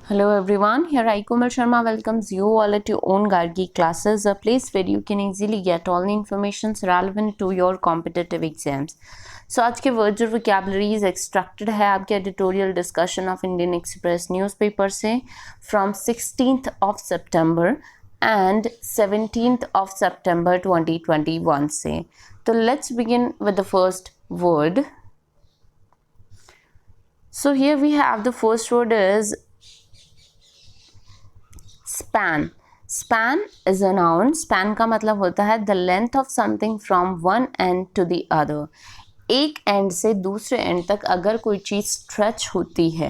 Hello everyone, here I Komal Sharma welcomes you all at your own Gargi classes, a place where you can easily get all the information relevant to your competitive exams. So आज के words और vocabularies extracted है आपके editorial discussion of Indian Express newspaper से from 16th of September and 17th of September 2021 से. तो let's begin with the first word. So here we have the first word is span. Span is a noun. Span का मतलब होता है the length of something from one end to the other. एक and से दूसरे and तक अगर कोई चीज़ स्ट्रेच होती है,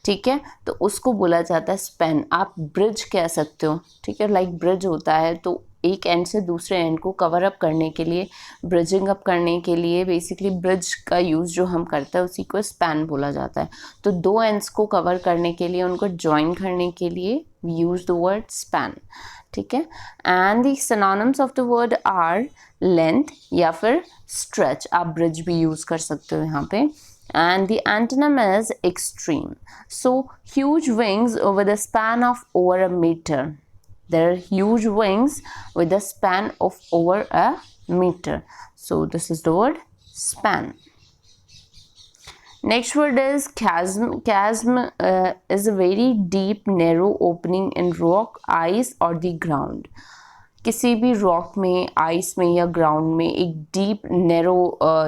ठीक है, तो उसको बोला जाता है स्पैन. आप ब्रिज कह सकते हो, ठीक है, लाइक ब्रिज होता है तो एक एंड से दूसरे एंड को कवर अप करने के लिए, ब्रिजिंग अप करने के लिए बेसिकली ब्रिज का यूज़ जो हम करते हैं उसी को स्पैन बोला जाता है. तो दो एंड्स को कवर करने के लिए, उनको ज्वाइन करने के लिए we use the word span, ठीक है. And the synonyms of the word are length या फिर स्ट्रेच. आप ब्रिज भी यूज़ कर सकते हो यहाँ पे. And the antonym is extreme. So huge wings with a span of over a meter. There are huge wings with a span of over a meter. So this is the word span. Next word is chasm. Chasm is a very deep, narrow opening in rock, ice or the ground. किसी भी rock में, ice में या ground में एक deep narrow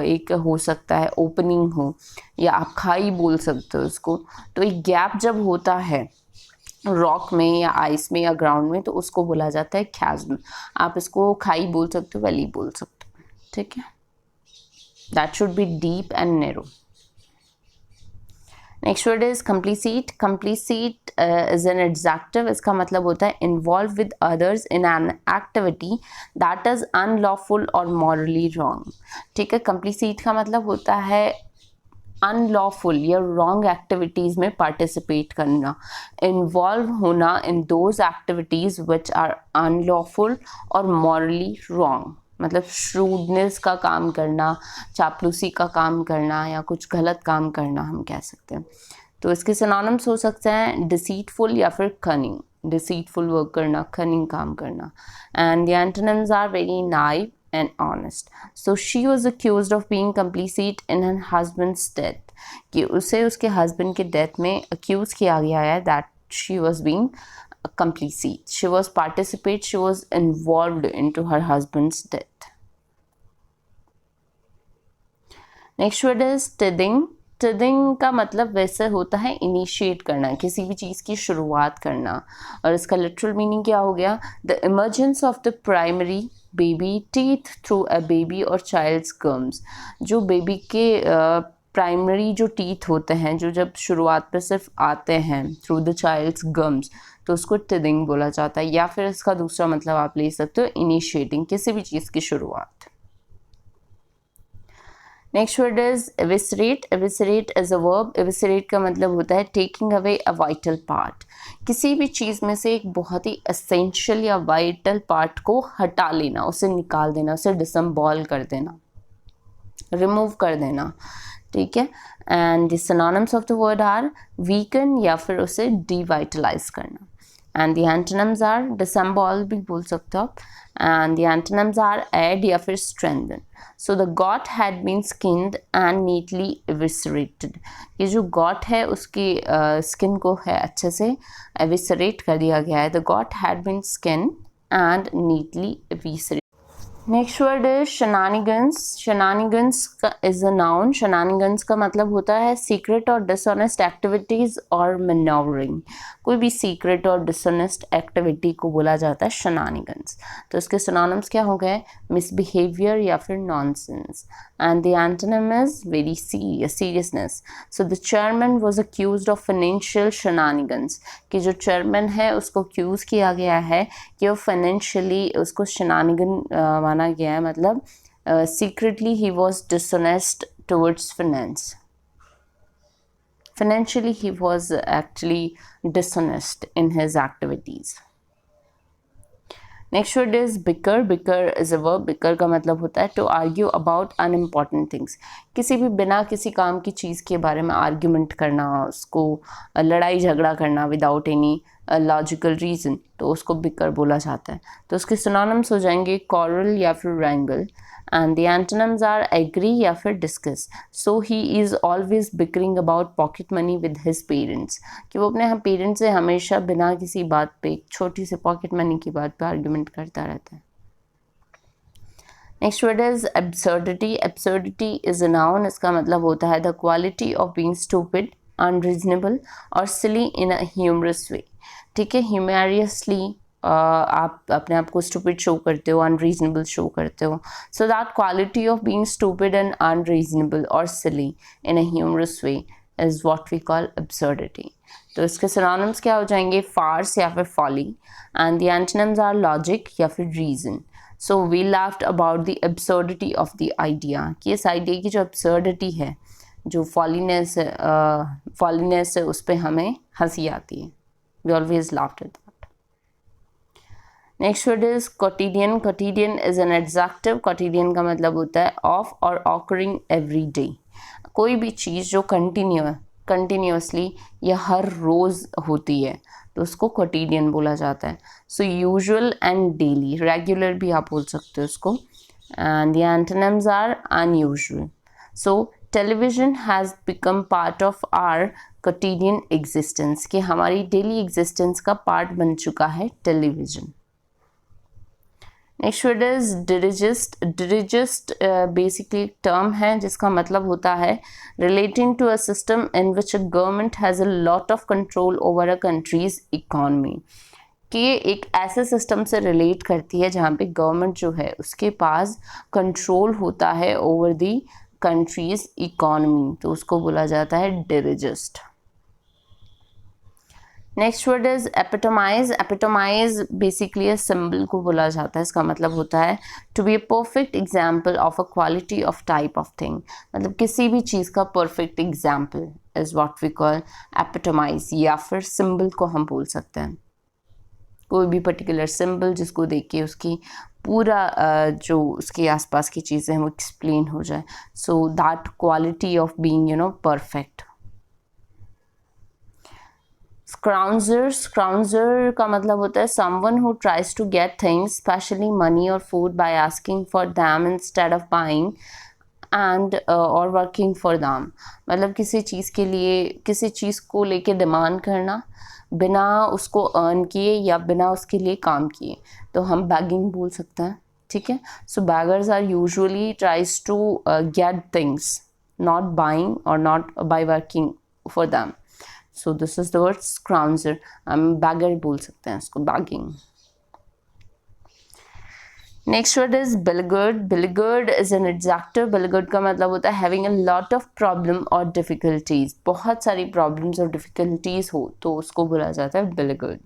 एक हो सकता है, ओपनिंग हो, या आप खाई बोल सकते हो उसको. तो एक गैप जब होता है रॉक में या आइस में या ग्राउंड में तो उसको बोला जाता है chasm. आप इसको खाई बोल सकते हो, वैली बोल सकते हो, ठीक है. That should be deep and narrow. Next word is complicit. Complicit is an adjective. इसका मतलब होता है involved with others in an activity that is unlawful or morally wrong. ठीक है, complicit का मतलब होता है अनलॉफुल या रॉन्ग एक्टिविटीज़ में पार्टिसिपेट करना, इन्वॉल्व होना in those activities which are unlawful और मॉरली रॉन्ग. मतलब श्रूडनेस का काम करना, चापलूसी का काम करना या कुछ गलत काम करना हम कह सकते हैं. तो इसके सिनोनिम्स हो सकते हैं डिसीटफुल या फिर कनिंग. डिसीटफुल वर्क करना, कनिंग काम करना. And the antonyms are very naive and honest. So she was accused of being complicit in her husband's death. कि उसे उसके husband के death में accuse किया गया है that she was being complicit. She was participate. She was involved into her husband's death. Next word is tithing. टिदिंग का मतलब वैसे होता है इनिशिएट करना, किसी भी चीज़ की शुरुआत करना. और इसका लिटरल मीनिंग क्या हो गया? The emergence of the primary baby teeth through a baby और चाइल्ड्स गम्स. जो बेबी के प्राइमरी जो टीथ होते हैं, जो जब शुरुआत पे सिर्फ आते हैं थ्रू द चाइल्ड्स गम्स, तो उसको टिदिंग बोला जाता है. या फिर इसका दूसरा मतलब आप ले सकते हो इनिशिएटिंग, किसी भी चीज़ की शुरुआत. Next word is eviscerate. eviscerate is a verb. eviscerate का मतलब होता है taking away a vital part. किसी भी चीज़ में से एक बहुत ही एसेंशियल या वाइटल पार्ट को हटा लेना, उसे निकाल देना, उसे डिसम्बॉल कर देना, रिमूव कर देना, ठीक है. And the synonyms of the word are weaken या फिर उसे डिवाइटलाइज करना. And the antonyms are disable भी बोल सकते हो आप. And the antonyms are aid या फिर strengthen. So the goat had been skinned and neatly eviscerated. ये जो गॉट है उसकी स्किन को है अच्छे से एविसरेट कर दिया गया है. The goat had been skin and neatly eviscerated. Next word is shenanigans. Shenanigans का इज अ नाउन. शनानिगन्स का मतलब होता है सीक्रेट और डिसऑनेस्ट एक्टिविटीज़ और मैनोवरिंग. कोई भी सीक्रेट और डिसऑनेस्ट एक्टिविटी को बोला जाता है शनानिगन्स. तो इसके सिनोनिम्स क्या हो गए? मिसबिहेवियर या फिर nonsense. And the antonym is very serious, seriousness. So the chairman was accused of financial shenanigans. कि जो चेयरमैन है उसको अक्यूज़ किया गया है कि वो फाइनेंशियली उसको शनानिगन माना गया है. मतलब secretly he was dishonest towards finance. Financially he was actually dishonest in his activities. Next word is bicker. Bicker is a verb. Bicker का मतलब होता है to argue about unimportant things. किसी भी बिना किसी काम की चीज़ के बारे में आर्ग्यूमेंट करना, उसको लड़ाई झगड़ा करना विदाउट एनी लॉजिकल रीज़न, तो उसको बिकर बोला जाता है। तो उसके सिनोनिम्स हो जाएंगे quarrel या फिर wrangle, and the antonyms are agree या फिर discuss. So he is always bickering about pocket money with his parents, कि वो अपने पेरेंट्स से हमेशा बिना किसी बात पे, एक छोटी सी पॉकेट मनी की बात पे आर्ग्यूमेंट करता रहता है। Next word is absurdity. Absurdity is a noun. इसका मतलब होता है the quality of being stupid, unreasonable और silly in a humorous way. ठीक है, ह्यूमेरियसली आप अपने आप को स्टूपिड शो करते हो, अनरीजनेबल शो करते हो। So that quality of being stupid and unreasonable और silly in a humorous way is what we call absurdity. तो इसके सिनोनिम्स क्या हो जाएंगे? फार्स या फिर folly, and the antonyms are logic या फिर reason. So we laughed about the absurdity of the idea, कि इस आइडिया की जो absurdity है, जो फॉलीनेस है, उस पर हमें हंसी आती है. We always laughed at that. Next word is quotidian. Quotidian is an adjective. Quotidian का मतलब होता है of or occurring every day. कोई भी चीज़ जो continuously या हर रोज़ होती है, तो उसको quotidian बोला जाता है. So usual and daily, regular भी आप बोल सकते हो उसको. And the antonyms are unusual. So television has become part of our quotidian existence, कि हमारी डेली एग्जिस्टेंस का पार्ट बन चुका है television. Next word is dirigiste. Dirigiste basically एक टर्म है जिसका मतलब होता है relating to a system in which a government has a lot of control over a country's economy, कि ये एक ऐसे सिस्टम से रिलेट करती है जहाँ पे गवर्नमेंट जो है उसके पास कंट्रोल होता है ओवर दी कंट्रीज इकोनॉमी, तो उसको बोला जाता है dirigiste. Next word is epitomize. Epitomize basically symbol को बोला जाता है. इसका मतलब होता है to be a perfect example of a quality of type of thing, मतलब किसी भी चीज़ का perfect example is what we call epitomize, या फिर सिंबल को हम बोल सकते हैं. कोई भी पर्टिकुलर सिंबल जिसको देख के उसकी पूरा जो उसके आसपास की चीज़ें हैं वो एक्सप्लेन हो जाए. So that quality of being perfect. Scrounger. Scrounger का मतलब होता है someone who tries to get things, especially money और food, by asking for them instead of buying and और वर्किंग फॉर दैम. मतलब किसी चीज़ के लिए, किसी चीज़ को लेके डिमांड करना बिना उसको अर्न किए या बिना उसके लिए काम किए, तो हम बैगिंग बोल सकते हैं. ठीक है, so beggars are usually tries to get things, not buying और not by working for them. So this is the word scrounger. हम बैगर बोल सकते हैं इसको, begging. Next word is beleaguered. Beleaguered is an adjective. Beleaguered का मतलब होता है having a lot of problem और डिफिकल्टीज, बहुत सारी प्रॉब्लम्स और डिफिकल्टीज हो तो उसको बोला जाता है बिलगर्ड.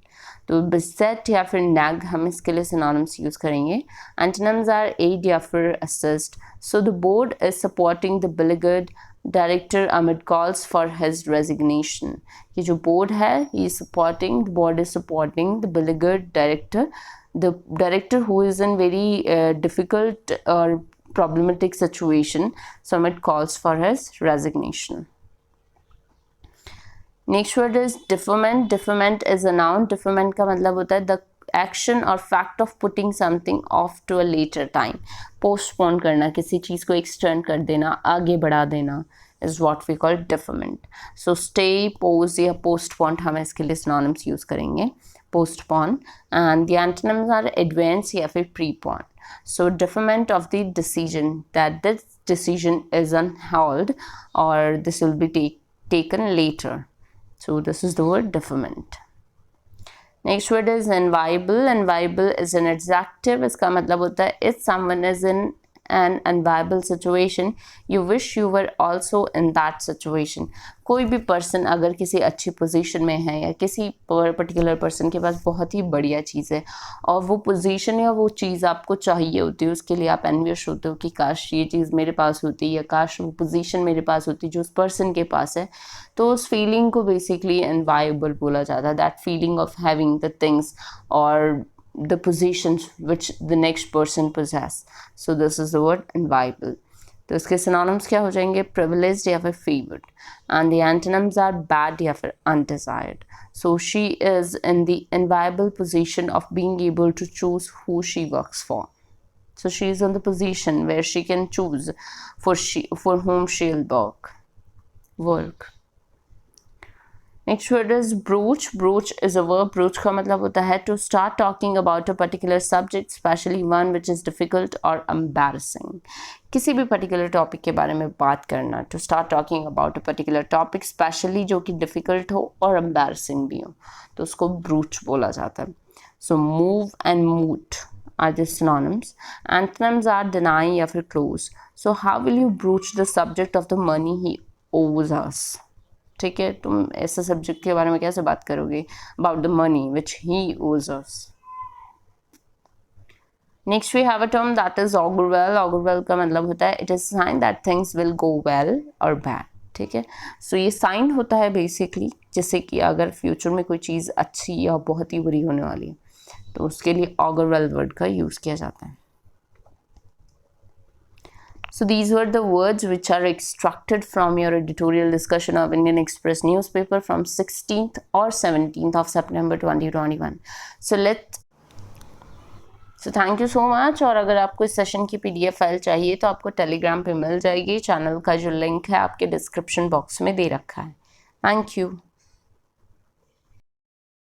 तो बिसेट या फिर नैग, हम इसके लिए सिनोनिम्स यूज करेंगे. एंटोनिम्स आर एड या फिर assist. So the board is supporting the beleaguered director amid calls for his resignation. ये जो बोर्ड है, he is supporting, the board is supporting the beleaguered director, the director who is in very difficult or problematic situation, so amid calls for his resignation. Next word is deferment. Deferment is a noun. Deferment का मतलब होता है the action or fact of putting something off to a later time. Postpone करना, किसी चीज़ को extend कर देना, आगे बढ़ा देना is what we call deferment. So stay, pause या postpone हम इसके लिए synonyms use करेंगे. Postpone, and the antonyms are advance या फिर prepone. So deferment of the decision, that this decision is on hold or this will be taken later. So this is the word deferment. Next word is enviable. Enviable is an adjective. इसका मतलब होता है if someone is in an enviable situation, you wish you were also in that situation. कोई भी person अगर किसी अच्छी position में है या किसी पर्टिकुलर पर्सन के पास बहुत ही बढ़िया चीज़ है और वो पोजीशन या वो चीज़ आपको चाहिए होती है, उसके लिए आप एनवियस होते हो कि काश ये चीज़ मेरे पास होती या काश वो पोजीशन मेरे पास होती जो उस पर्सन के पास है, तो उस फीलिंग को बेसिकली एनवायबल बोला जाता है. That feeling of having the things और the positions which the next person possess. So this is the word enviable. तो इसके सिनोनिम्स क्या हो जाएंगे, प्रिविलेज्ड या फिर favoured, and the antonyms are bad या फिर undesired. So she is in the enviable position of being able to choose who she works for. So she is in the position where she can choose for whom she'll work. Next word is broach. Broach is a verb. Broach का मतलब होता है to start talking about a particular subject, especially one which is difficult or embarrassing. किसी भी particular topic के बारे में बात करना. To start talking about a particular topic, especially जो कि difficult हो और embarrassing भी हो, तो उसको broach बोला जाता है. So move and moot are the synonyms. Antonyms are deny या फिर close. So how will you broach the subject of the money he owes us? ठीक है, तुम ऐसे सब्जेक्ट के बारे में कैसे बात करोगे, about the money which he owes us. Next we have a term that is augur well. Augur well का मतलब होता है it is sign that things will go well और बैड. ठीक है, सो ये साइन होता है बेसिकली जैसे कि अगर फ्यूचर में कोई चीज़ अच्छी या बहुत ही बुरी होने वाली है तो उसके लिए ऑगर वेल वर्ड का यूज़ किया जाता है. So these were the words which are extracted from your editorial discussion of Indian Express newspaper from 16th or 17th of September 2021. So thank you so much. और अगर आपको इस session की PDF file चाहिए तो आपको टेलीग्राम पे मिल जाएगी. चैनल का जो लिंक है आपके डिस्क्रिप्शन बॉक्स में दे रखा है. Thank you.